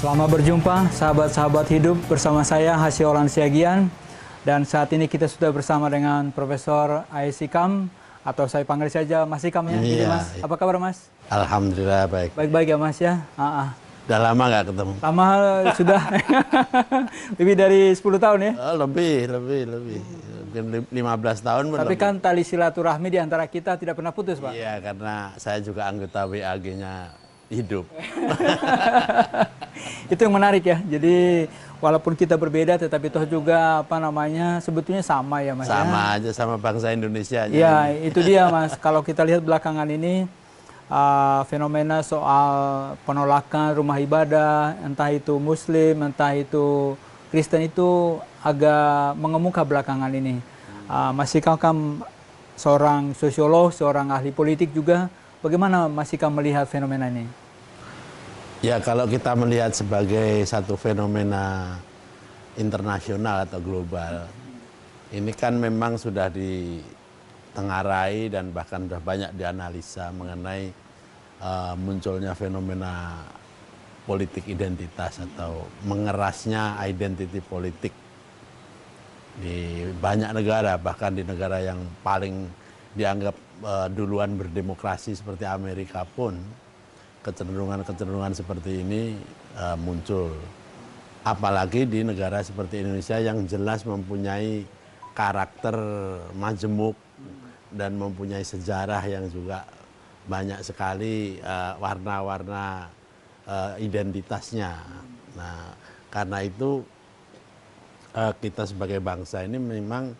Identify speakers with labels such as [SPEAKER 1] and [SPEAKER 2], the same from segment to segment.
[SPEAKER 1] Selamat berjumpa sahabat-sahabat hidup bersama saya Hasyolan Siagian, dan saat ini kita sudah bersama dengan Profesor A.S. Hikam, atau saya panggil saja Mas Hikam ya. Jadi Mas, apa kabar Mas?
[SPEAKER 2] Alhamdulillah baik.
[SPEAKER 1] Baik-baik ya Mas ya.
[SPEAKER 2] Udah lama nggak ketemu?
[SPEAKER 1] Lama sudah lebih dari 10 tahun ya.
[SPEAKER 2] Lebih. Mungkin 15 tahun.
[SPEAKER 1] Tapi kan tali silaturahmi di antara kita tidak pernah putus Pak.
[SPEAKER 2] Iya, karena saya juga anggota WAG-nya hidup.
[SPEAKER 1] Itu yang menarik ya. Jadi walaupun kita berbeda, tetapi toh juga sebetulnya sama ya Mas.
[SPEAKER 2] Sama aja sama bangsa Indonesia.
[SPEAKER 1] Ya itu dia Mas. Kalau kita lihat belakangan ini fenomena soal penolakan rumah ibadah, entah itu Muslim, entah itu Kristen, itu agak mengemuka belakangan ini. Mas Hikam kan seorang sosiolog, seorang ahli politik juga. Bagaimana Mas Hikam melihat fenomena ini?
[SPEAKER 2] Ya, kalau kita melihat sebagai satu fenomena internasional atau global, ini kan memang sudah ditengarai dan bahkan sudah banyak dianalisa mengenai munculnya fenomena politik identitas atau mengerasnya identiti politik di banyak negara, bahkan di negara yang paling dianggap duluan berdemokrasi seperti Amerika pun kecenderungan seperti ini muncul. Apalagi di negara seperti Indonesia yang jelas mempunyai karakter majemuk dan mempunyai sejarah yang juga banyak sekali warna-warna identitasnya. Nah, karena itu kita sebagai bangsa ini memang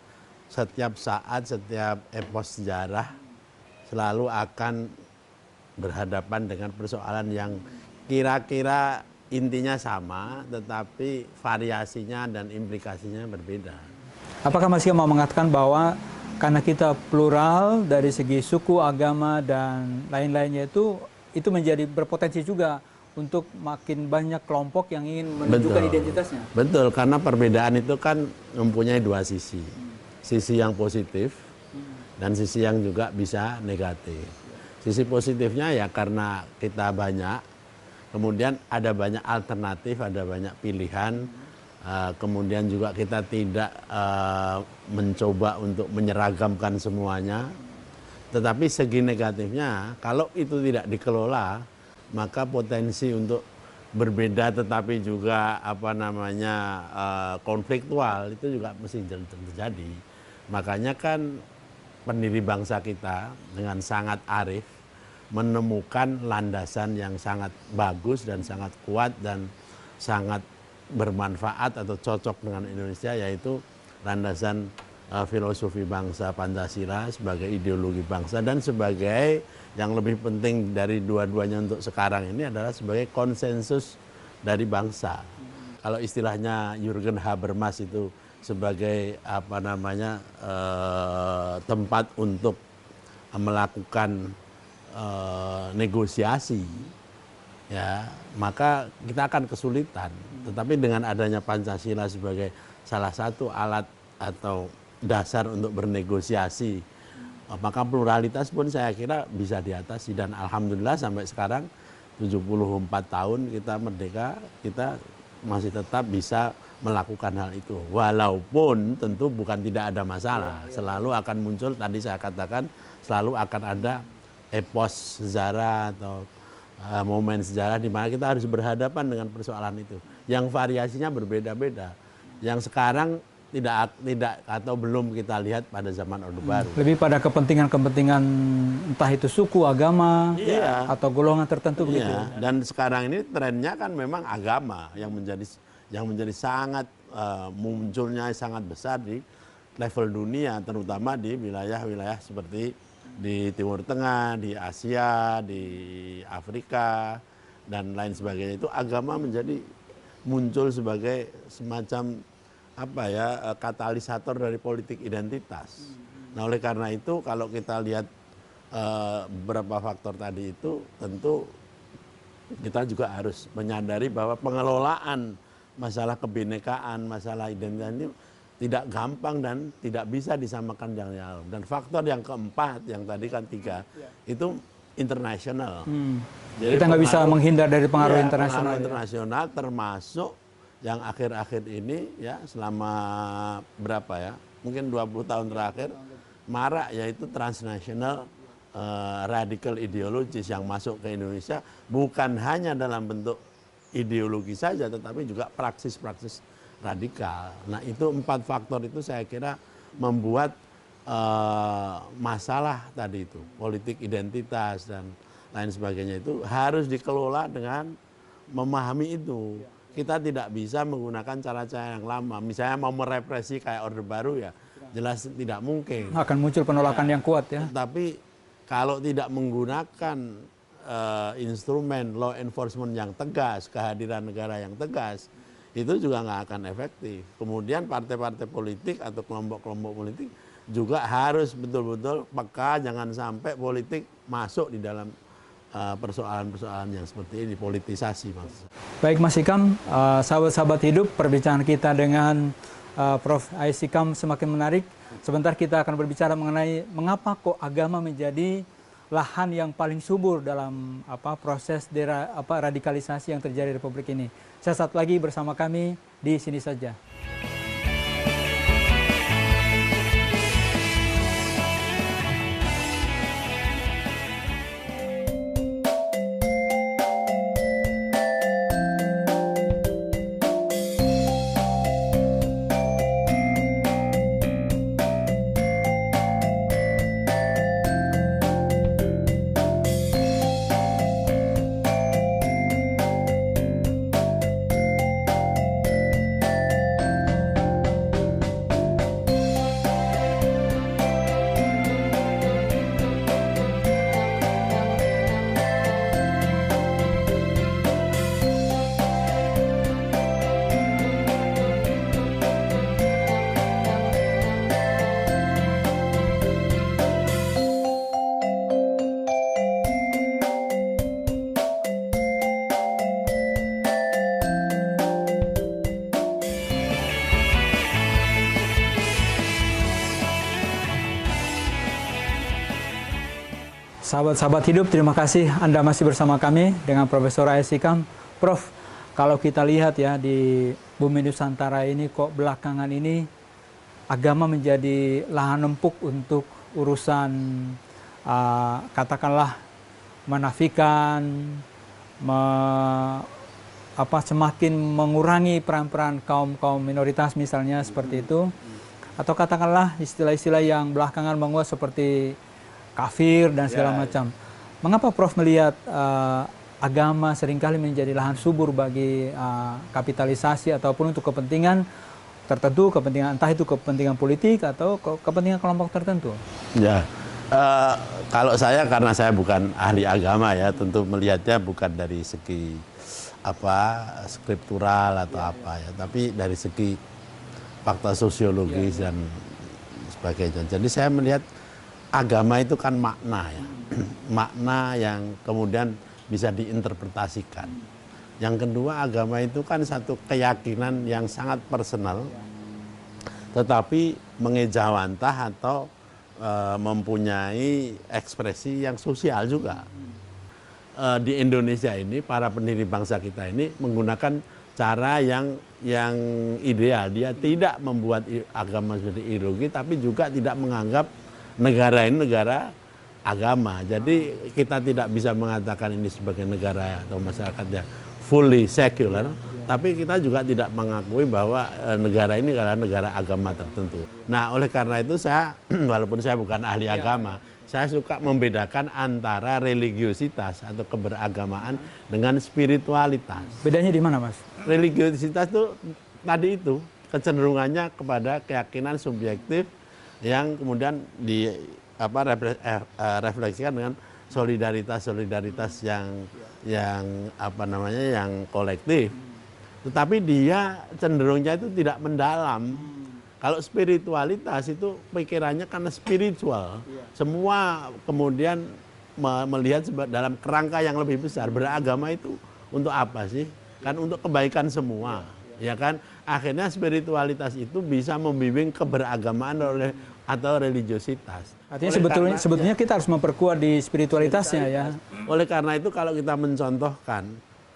[SPEAKER 2] setiap saat, setiap epos sejarah selalu akan berhadapan dengan persoalan yang kira-kira intinya sama, tetapi variasinya dan implikasinya berbeda.
[SPEAKER 1] Apakah Mas mau mengatakan bahwa karena kita plural dari segi suku, agama, dan lain-lainnya, itu menjadi berpotensi juga untuk makin banyak kelompok yang ingin menunjukkan identitasnya?
[SPEAKER 2] Betul, karena perbedaan itu kan mempunyai dua sisi. Sisi yang positif dan sisi yang juga bisa negatif. Sisi positifnya ya karena kita banyak, kemudian ada banyak alternatif, ada banyak pilihan, kemudian juga kita tidak mencoba untuk menyeragamkan semuanya. Tetapi segi negatifnya, kalau itu tidak dikelola, maka potensi untuk berbeda tetapi juga konfliktual itu juga mesti terjadi. Makanya kan pendiri bangsa kita dengan sangat arif menemukan landasan yang sangat bagus dan sangat kuat dan sangat bermanfaat atau cocok dengan Indonesia, yaitu landasan filosofi bangsa Pancasila sebagai ideologi bangsa dan sebagai yang lebih penting dari dua-duanya untuk sekarang ini adalah sebagai konsensus dari bangsa. Kalau istilahnya Jürgen Habermas itu sebagai tempat untuk melakukan negosiasi, ya, maka kita akan kesulitan. Tetapi dengan adanya Pancasila sebagai salah satu alat atau dasar untuk bernegosiasi, maka pluralitas pun saya kira bisa diatasi. Dan alhamdulillah sampai sekarang 74 tahun kita merdeka, kita masih tetap bisa melakukan hal itu, walaupun tentu bukan tidak ada masalah, selalu akan muncul, tadi saya katakan selalu akan ada epos sejarah atau momen sejarah di mana kita harus berhadapan dengan persoalan itu yang variasinya berbeda-beda, yang sekarang tidak atau belum kita lihat pada zaman Orde Baru.
[SPEAKER 1] Lebih pada kepentingan entah itu suku, agama, atau golongan tertentu begitu.
[SPEAKER 2] Dan sekarang ini trennya kan memang agama yang menjadi sangat munculnya sangat besar di level dunia, terutama di wilayah-wilayah seperti di Timur Tengah, di Asia, di Afrika, dan lain sebagainya. Itu agama menjadi muncul sebagai semacam katalisator dari politik identitas. Nah, oleh karena itu kalau kita lihat beberapa faktor tadi itu, tentu kita juga harus menyadari bahwa pengelolaan masalah kebinekaan, masalah identitas ini tidak gampang dan tidak bisa disamakan dengan yang lain. Dan faktor yang keempat, yang tadi kan 3, itu internasional.
[SPEAKER 1] Jadi kita nggak bisa menghindar dari pengaruh internasional.
[SPEAKER 2] Pengaruh internasional termasuk yang akhir-akhir ini ya, selama berapa ya, mungkin 20 tahun terakhir marak, yaitu transnational radical ideologis yang masuk ke Indonesia, bukan hanya dalam bentuk ideologi saja tetapi juga praksis-praksis radikal. Nah, itu 4 faktor itu saya kira membuat masalah tadi itu, politik identitas dan lain sebagainya itu harus dikelola dengan memahami itu. Kita tidak bisa menggunakan cara-cara yang lama. Misalnya mau merepresi kayak Orde Baru ya, jelas tidak mungkin.
[SPEAKER 1] Akan muncul penolakan yang kuat ya.
[SPEAKER 2] Tapi kalau tidak menggunakan instrumen law enforcement yang tegas, kehadiran negara yang tegas, itu juga nggak akan efektif. Kemudian partai-partai politik atau kelompok-kelompok politik juga harus betul-betul peka, jangan sampai politik masuk di dalam persoalan-persoalan yang seperti ini, politisasi maksudnya.
[SPEAKER 1] Baik Mas Hikam, sahabat-sahabat hidup, perbincangan kita dengan Prof. A.S. Hikam semakin menarik. Sebentar kita akan berbicara mengenai mengapa kok agama menjadi lahan yang paling subur dalam proses radikalisasi yang terjadi di Republik ini. Sesaat lagi bersama kami di Sini Saja. Sahabat-sahabat hidup, terima kasih Anda masih bersama kami dengan Profesor A.S. Hikam. Prof, kalau kita lihat ya di bumi Nusantara ini kok belakangan ini agama menjadi lahan empuk untuk urusan katakanlah menafikan, semakin mengurangi peran-peran kaum minoritas misalnya seperti itu, atau katakanlah istilah-istilah yang belakangan menguat seperti kafir dan segala macam. Mengapa Prof melihat agama seringkali menjadi lahan subur bagi kapitalisasi ataupun untuk kepentingan tertentu, kepentingan entah itu kepentingan politik atau kepentingan kelompok tertentu?
[SPEAKER 2] Ya, kalau saya, karena saya bukan ahli agama ya, tentu melihatnya bukan dari segi skriptural atau ya, tapi dari segi fakta sosiologis dan sebagainya. Jadi saya melihat agama itu kan makna ya, makna yang kemudian bisa diinterpretasikan. Yang kedua, agama itu kan satu keyakinan yang sangat personal, tetapi mengejawantah atau mempunyai ekspresi yang sosial juga. Di Indonesia ini, para pendiri bangsa kita ini menggunakan cara yang ideal. Dia tidak membuat agama sebagai ideologi, tapi juga tidak menganggap negara ini negara agama. Jadi kita tidak bisa mengatakan ini sebagai negara atau masyarakat yang fully secular, tapi kita juga tidak mengakui bahwa negara ini adalah negara agama tertentu. Nah, oleh karena itu saya, walaupun saya bukan ahli agama, saya suka membedakan antara religiositas atau keberagamaan dengan spiritualitas.
[SPEAKER 1] Bedanya di mana, Mas?
[SPEAKER 2] Religiositas itu tadi itu kecenderungannya kepada keyakinan subjektif yang kemudian refleksikan dengan solidaritas yang kolektif. Tetapi dia cenderungnya itu tidak mendalam. Kalau spiritualitas itu pikirannya karena spiritual. Semua kemudian melihat dalam kerangka yang lebih besar. Beragama itu untuk apa sih? Kan untuk kebaikan semua. Ya kan? Akhirnya spiritualitas itu bisa membimbing keberagamaan oleh atau religiositas.
[SPEAKER 1] Artinya sebetulnya kita harus memperkuat di spiritualitasnya ya.
[SPEAKER 2] Oleh karena itu kalau kita mencontohkan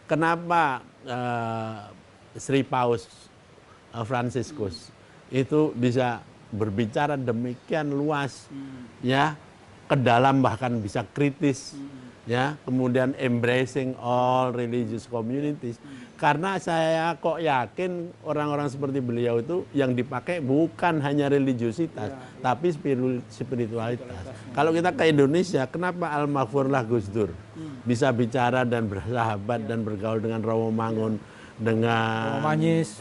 [SPEAKER 2] kenapa Sri Paus Fransiskus itu bisa berbicara demikian luas, ya, ke dalam bahkan bisa kritis, ya, kemudian embracing all religious communities. Karena saya kok yakin orang-orang seperti beliau itu yang dipakai bukan hanya religiositas, tapi spiritualitas. Kalau kita ke Indonesia, kenapa Al-Maghfurlah Gus Dur bisa bicara dan bersahabat dan bergaul dengan Romo Mangun, dengan
[SPEAKER 1] Romo Manyis,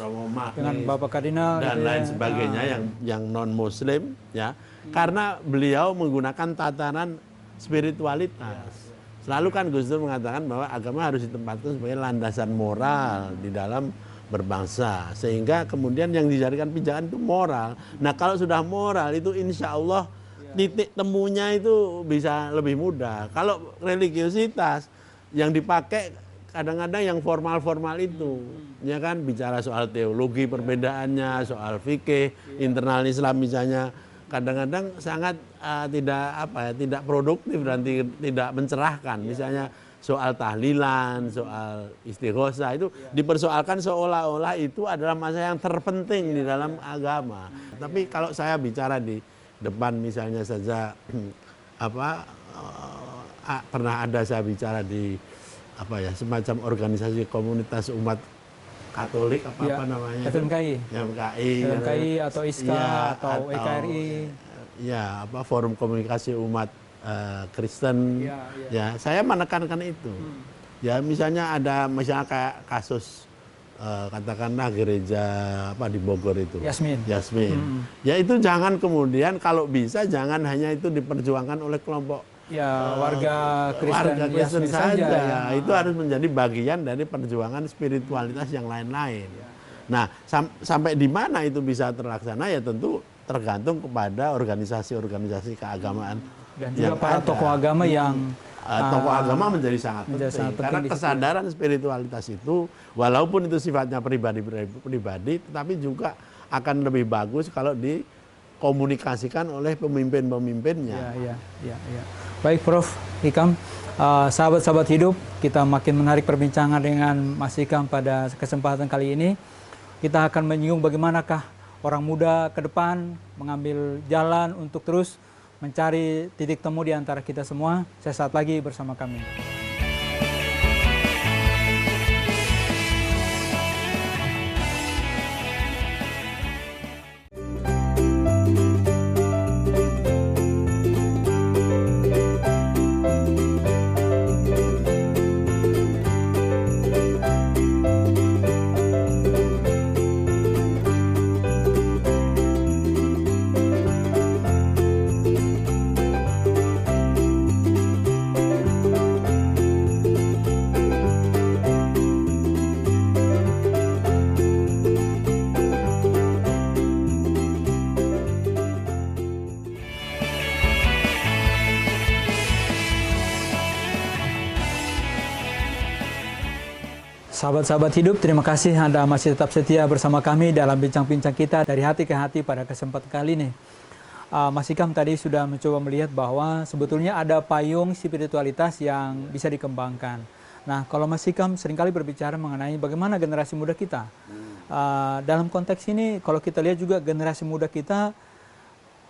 [SPEAKER 1] dengan Bapak Kardinal
[SPEAKER 2] dan lain sebagainya yang non Muslim, ya, karena beliau menggunakan tatanan spiritualitas. Selalu kan Gus Dur mengatakan bahwa agama harus ditempatkan sebagai landasan moral di dalam berbangsa, sehingga kemudian yang dijadikan pijakan itu moral. Nah kalau sudah moral itu insya Allah titik temunya itu bisa lebih mudah. Kalau religiositas yang dipakai kadang-kadang yang formal-formal itu, ya kan, bicara soal teologi perbedaannya, soal fikih internal Islam misalnya, kadang-kadang sangat tidak produktif dan tidak mencerahkan. Misalnya soal tahlilan, soal istighosah itu dipersoalkan seolah-olah itu adalah masa yang terpenting di dalam agama. Tapi kalau saya bicara di depan misalnya saja pernah ada saya bicara di semacam organisasi komunitas umat Katolik namanya
[SPEAKER 1] FMKI atau ISKA atau EKRI,
[SPEAKER 2] Forum Komunikasi Umat Kristen, saya menekankan itu. Ya misalnya kayak kasus katakanlah gereja di Bogor itu Yasmin. Ya itu jangan kemudian, kalau bisa jangan hanya itu diperjuangkan oleh kelompok
[SPEAKER 1] warga Kristen
[SPEAKER 2] saja. Itu harus menjadi bagian dari perjuangan spiritualitas yang lain-lain. Nah, sampai di mana itu bisa terlaksana ya tentu tergantung kepada organisasi-organisasi keagamaan
[SPEAKER 1] dan juga para tokoh agama yang
[SPEAKER 2] tokoh agama menjadi sangat penting. Karena kesadaran spiritualitas itu walaupun itu sifatnya pribadi tetapi juga akan lebih bagus kalau dikomunikasikan oleh pemimpin-pemimpinnya.
[SPEAKER 1] Ya. Baik Prof. Hikam, sahabat-sahabat hidup, kita makin menarik perbincangan dengan Mas Hikam pada kesempatan kali ini. Kita akan menyinggung bagaimanakah orang muda ke depan mengambil jalan untuk terus mencari titik temu di antara kita semua. Sesaat lagi bersama kami. Sahabat-sahabat hidup, terima kasih Anda masih tetap setia bersama kami dalam bincang-bincang kita dari hati ke hati pada kesempatan kali ini. Mas Hikam tadi sudah mencoba melihat bahwa sebetulnya ada payung spiritualitas yang bisa dikembangkan. Nah, kalau Mas Hikam seringkali berbicara mengenai bagaimana generasi muda kita. Dalam konteks ini, kalau kita lihat juga generasi muda kita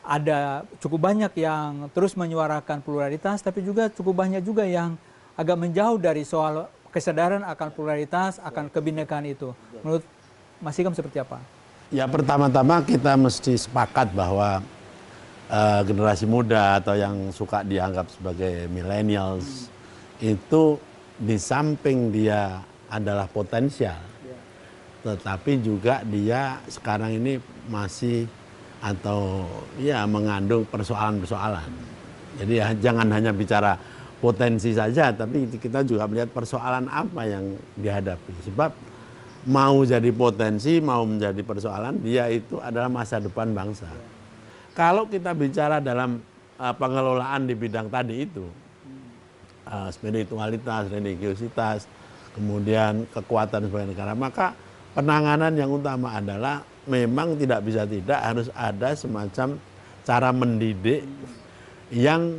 [SPEAKER 1] ada cukup banyak yang terus menyuarakan pluralitas, tapi juga cukup banyak juga yang agak menjauh dari soal kesadaran akan pluralitas, akan kebinekaan itu. Menurut Mas Hikam seperti apa?
[SPEAKER 2] Ya pertama-tama kita mesti sepakat bahwa generasi muda atau yang suka dianggap sebagai millennials itu di samping dia adalah potensial, tetapi juga dia sekarang ini masih atau mengandung persoalan-persoalan. Jadi jangan hanya bicara potensi saja, tapi kita juga melihat persoalan apa yang dihadapi. Sebab mau jadi potensi, mau menjadi persoalan, dia itu adalah masa depan bangsa. Kalau kita bicara dalam pengelolaan di bidang tadi itu, spiritualitas, religiositas, kemudian kekuatan sebagai negara, maka penanganan yang utama adalah memang tidak bisa tidak harus ada semacam cara mendidik yang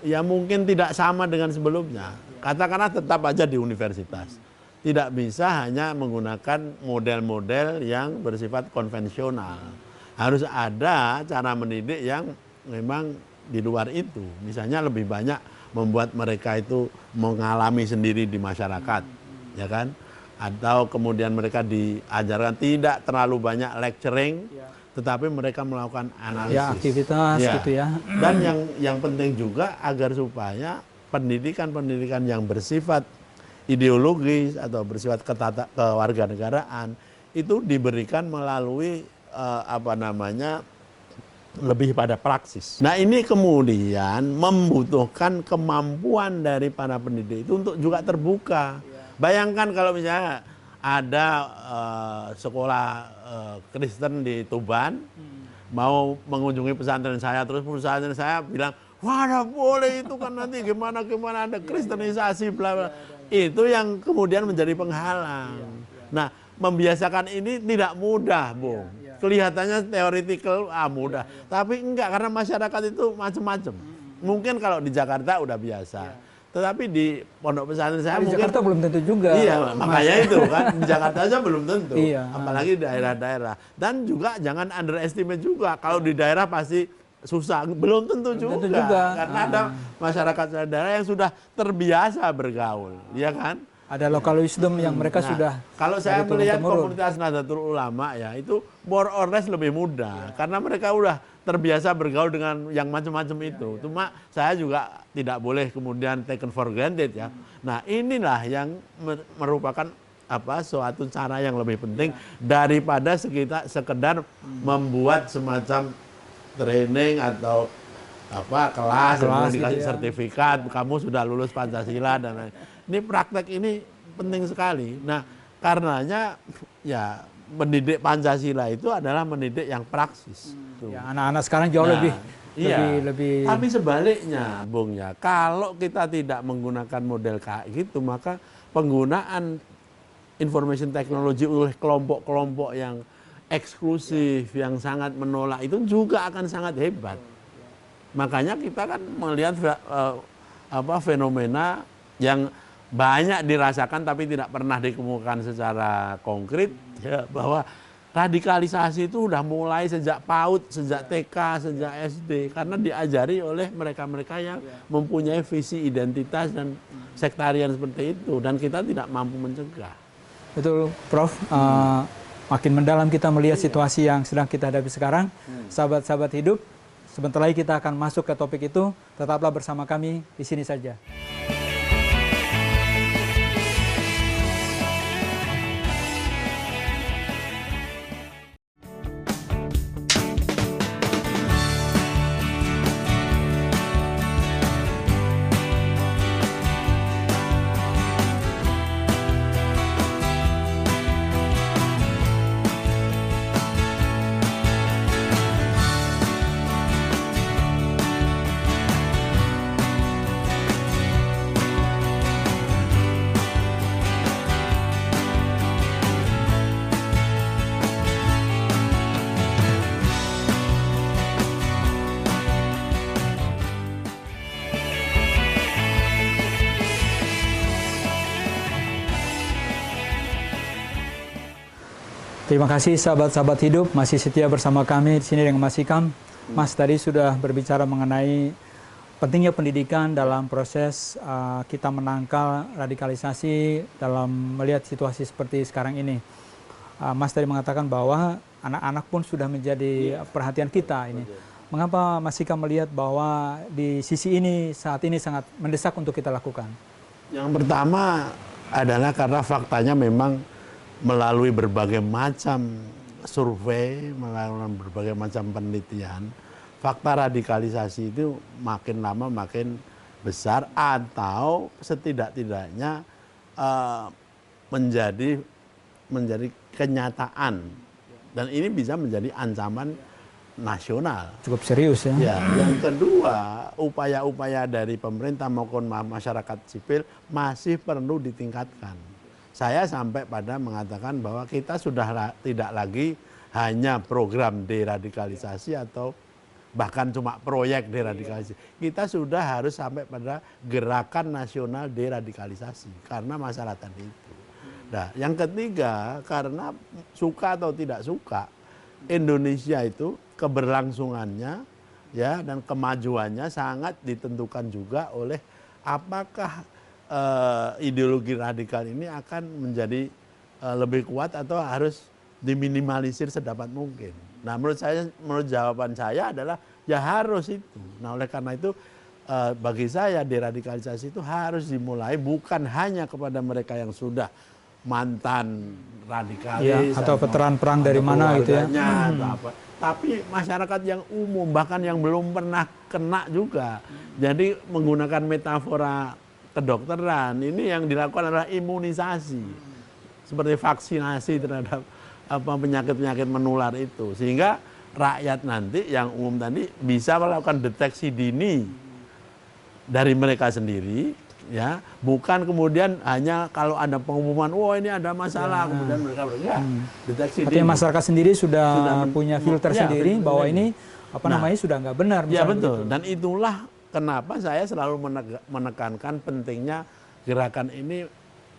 [SPEAKER 2] ya mungkin tidak sama dengan sebelumnya. Katakanlah tetap aja di universitas. Tidak bisa hanya menggunakan model-model yang bersifat konvensional. Harus ada cara mendidik yang memang di luar itu. Misalnya lebih banyak membuat mereka itu mengalami sendiri di masyarakat, ya kan? Atau kemudian mereka diajarkan tidak terlalu banyak lecturing, tetapi mereka melakukan analisis.
[SPEAKER 1] Ya, aktivitas gitu ya.
[SPEAKER 2] Dan yang penting juga agar supaya pendidikan-pendidikan yang bersifat ideologis atau bersifat kewarganegaraan itu diberikan melalui lebih pada praksis. Nah, ini kemudian membutuhkan kemampuan dari para pendidik itu untuk juga terbuka. Bayangkan kalau misalnya ada sekolah Kristen di Tuban mau mengunjungi pesantren saya, terus pesantren saya bilang, wah, nggak boleh itu kan nanti gimana ada kristenisasi bla bla. Itu yang kemudian menjadi penghalang. Nah, membiasakan ini tidak mudah, Bung. Kelihatannya teoretikal mudah, tapi enggak, karena masyarakat itu macam-macam. Mungkin kalau di Jakarta udah biasa, tetapi di pondok pesantren saya
[SPEAKER 1] di
[SPEAKER 2] mungkin
[SPEAKER 1] Jakarta belum tentu juga.
[SPEAKER 2] Iya, makanya itu kan di Jakarta aja belum tentu,
[SPEAKER 1] Iya.
[SPEAKER 2] apalagi di daerah-daerah. Dan juga jangan underestimate juga, kalau di daerah pasti susah, belum tentu juga. Karena ada masyarakat daerah yang sudah terbiasa bergaul, ya kan?
[SPEAKER 1] Ada local wisdom yang mereka sudah.
[SPEAKER 2] Kalau saya melihat komunitas Nahdlatul Ulama ya itu more or less lebih mudah karena mereka udah terbiasa bergaul dengan yang macam-macam itu. Cuma saya juga tidak boleh kemudian taken for granted ya. Nah, inilah yang merupakan suatu cara yang lebih penting daripada sekedar membuat semacam training atau kelas yang dikasih sertifikat, kamu sudah lulus Pancasila dan lain. Ini praktek ini penting sekali. Nah, karenanya ya mendidik Pancasila itu adalah mendidik yang praksis.
[SPEAKER 1] Ya, anak-anak sekarang jauh lebih.
[SPEAKER 2] Tapi sebaliknya, Bung ya, kalau kita tidak menggunakan model kayak gitu, maka penggunaan information technology oleh kelompok-kelompok yang eksklusif, yang sangat menolak itu juga akan sangat hebat. Makanya kita kan melihat fenomena yang banyak dirasakan tapi tidak pernah dikemukakan secara konkret ya, bahwa radikalisasi itu udah mulai sejak PAUD, sejak TK, sejak SD karena diajari oleh mereka-mereka yang mempunyai visi identitas dan sektarian seperti itu dan kita tidak mampu mencegah.
[SPEAKER 1] Betul, Prof. Makin mendalam kita melihat situasi yang sedang kita hadapi sekarang. Sahabat-sahabat hidup, sebentar lagi kita akan masuk ke topik itu. Tetaplah bersama kami di sini saja. Terima kasih sahabat-sahabat hidup masih setia bersama kami di sini dengan Mas Hikam. Mas tadi sudah berbicara mengenai pentingnya pendidikan dalam proses kita menangkal radikalisasi dalam melihat situasi seperti sekarang ini. Mas tadi mengatakan bahwa anak-anak pun sudah menjadi perhatian kita ini. Mengapa Mas Hikam melihat bahwa di sisi ini saat ini sangat mendesak untuk kita lakukan?
[SPEAKER 2] Yang pertama adalah karena faktanya memang melalui berbagai macam survei, melalui berbagai macam penelitian, fakta radikalisasi itu makin lama makin besar atau setidak-tidaknya menjadi kenyataan. Dan ini bisa menjadi ancaman nasional.
[SPEAKER 1] Cukup serius ya.
[SPEAKER 2] Yang kedua, upaya-upaya dari pemerintah maupun masyarakat sipil masih perlu ditingkatkan. Saya sampai pada mengatakan bahwa kita sudah tidak lagi hanya program deradikalisasi atau bahkan cuma proyek deradikalisasi. Kita sudah harus sampai pada gerakan nasional deradikalisasi karena masalah tadi itu. Nah, yang ketiga, karena suka atau tidak suka, Indonesia itu keberlangsungannya ya dan kemajuannya sangat ditentukan juga oleh apakah ideologi radikal ini akan menjadi lebih kuat atau harus diminimalisir sedapat mungkin. Nah, menurut jawaban saya adalah ya harus itu. Nah, oleh karena itu bagi saya deradikalisasi itu harus dimulai bukan hanya kepada mereka yang sudah mantan radikalis
[SPEAKER 1] atau veteran perang dari mana gitu ya.
[SPEAKER 2] Atau apa. Tapi masyarakat yang umum bahkan yang belum pernah kena juga. Jadi menggunakan metafora kedokteran ini yang dilakukan adalah imunisasi. Seperti vaksinasi terhadap penyakit-penyakit menular itu. Sehingga rakyat nanti yang umum tadi bisa melakukan deteksi dini dari mereka sendiri, ya, bukan kemudian hanya kalau ada pengumuman, wah ini ada masalah, kemudian mereka deteksi dini.
[SPEAKER 1] Artinya masyarakat sendiri sudah punya filter sendiri bahwa ini namanya sudah nggak benar.
[SPEAKER 2] Ya betul. Dan itulah kenapa saya selalu menekankan pentingnya gerakan ini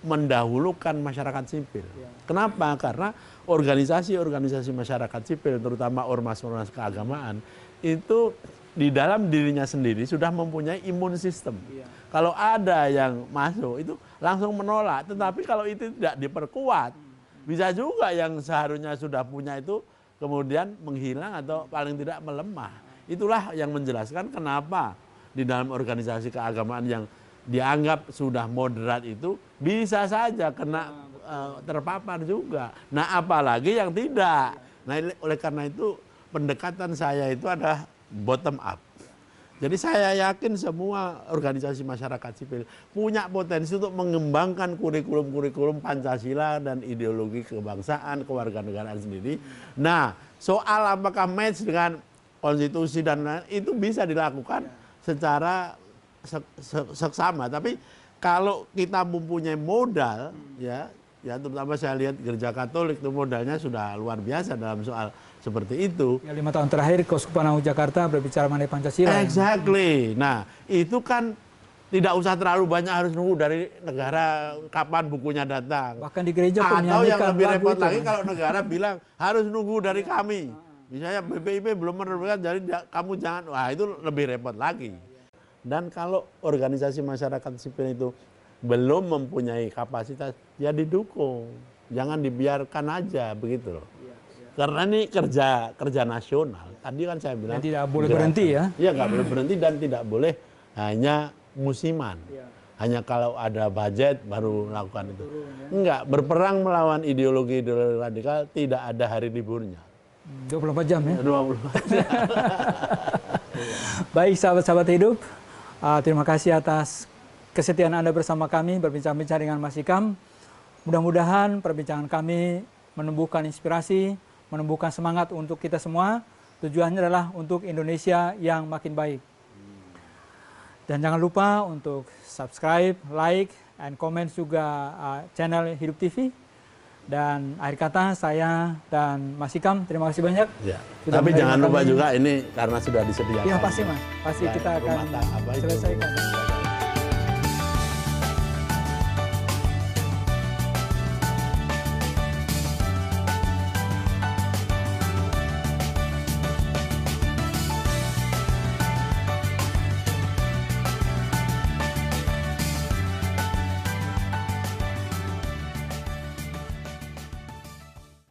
[SPEAKER 2] mendahulukan masyarakat sipil. Kenapa? Karena organisasi-organisasi masyarakat sipil, terutama ormas-ormas keagamaan, itu di dalam dirinya sendiri sudah mempunyai imun sistem. Kalau ada yang masuk itu langsung menolak. Tetapi kalau itu tidak diperkuat, bisa juga yang seharusnya sudah punya itu kemudian menghilang atau paling tidak melemah. Itulah yang menjelaskan kenapa di dalam organisasi keagamaan yang dianggap sudah moderat itu bisa saja kena terpapar juga. Nah, apalagi yang tidak. Nah, oleh karena itu pendekatan saya itu adalah bottom up. Jadi saya yakin semua organisasi masyarakat sipil punya potensi untuk mengembangkan kurikulum-kurikulum Pancasila dan ideologi kebangsaan, kewarganegaraan sendiri. Nah, soal apakah match dengan konstitusi dan lain itu bisa dilakukan secara seksama. Tapi kalau kita mempunyai modal, ya terutama saya lihat Gereja Katolik itu modalnya sudah luar biasa dalam soal seperti itu.
[SPEAKER 1] Ya, 5 tahun terakhir Keuskupan Agung Jakarta berbicara mengenai Pancasila.
[SPEAKER 2] Exactly. Nah, itu kan tidak usah terlalu banyak harus nunggu dari negara kapan bukunya datang.
[SPEAKER 1] Bahkan di gereja
[SPEAKER 2] atau yang lebih repot lagi kalau negara bilang harus nunggu dari kami. Misalnya BPIP belum menerbitkan, jadi kamu jangan. Wah, itu lebih repot lagi. Dan kalau organisasi masyarakat sipil itu belum mempunyai kapasitas, ya didukung. Jangan dibiarkan aja begitu loh. Karena ini kerja nasional. Tadi kan saya bilang.
[SPEAKER 1] Dan tidak boleh berhenti ya.
[SPEAKER 2] Iya, nggak boleh berhenti dan tidak boleh hanya musiman. Hanya kalau ada budget baru melakukan itu. Enggak, berperang melawan ideologi radikal tidak ada hari liburnya.
[SPEAKER 1] 24 jam ya.
[SPEAKER 2] 24 jam.
[SPEAKER 1] Baik sahabat-sahabat hidup, terima kasih atas kesetiaan Anda bersama kami berbincang-bincang dengan Mas Hikam. Mudah-mudahan perbincangan kami menumbuhkan inspirasi, menumbuhkan semangat untuk kita semua. Tujuannya adalah untuk Indonesia yang makin baik. Dan jangan lupa untuk subscribe, like, and comment juga channel Hidup TV. Dan akhir kata saya dan Mas Hikam terima kasih banyak.
[SPEAKER 2] Ya. Tapi jangan lupa juga ini karena sudah disediakan.
[SPEAKER 1] Iya pasti Mas, pasti kita akan selesaikan.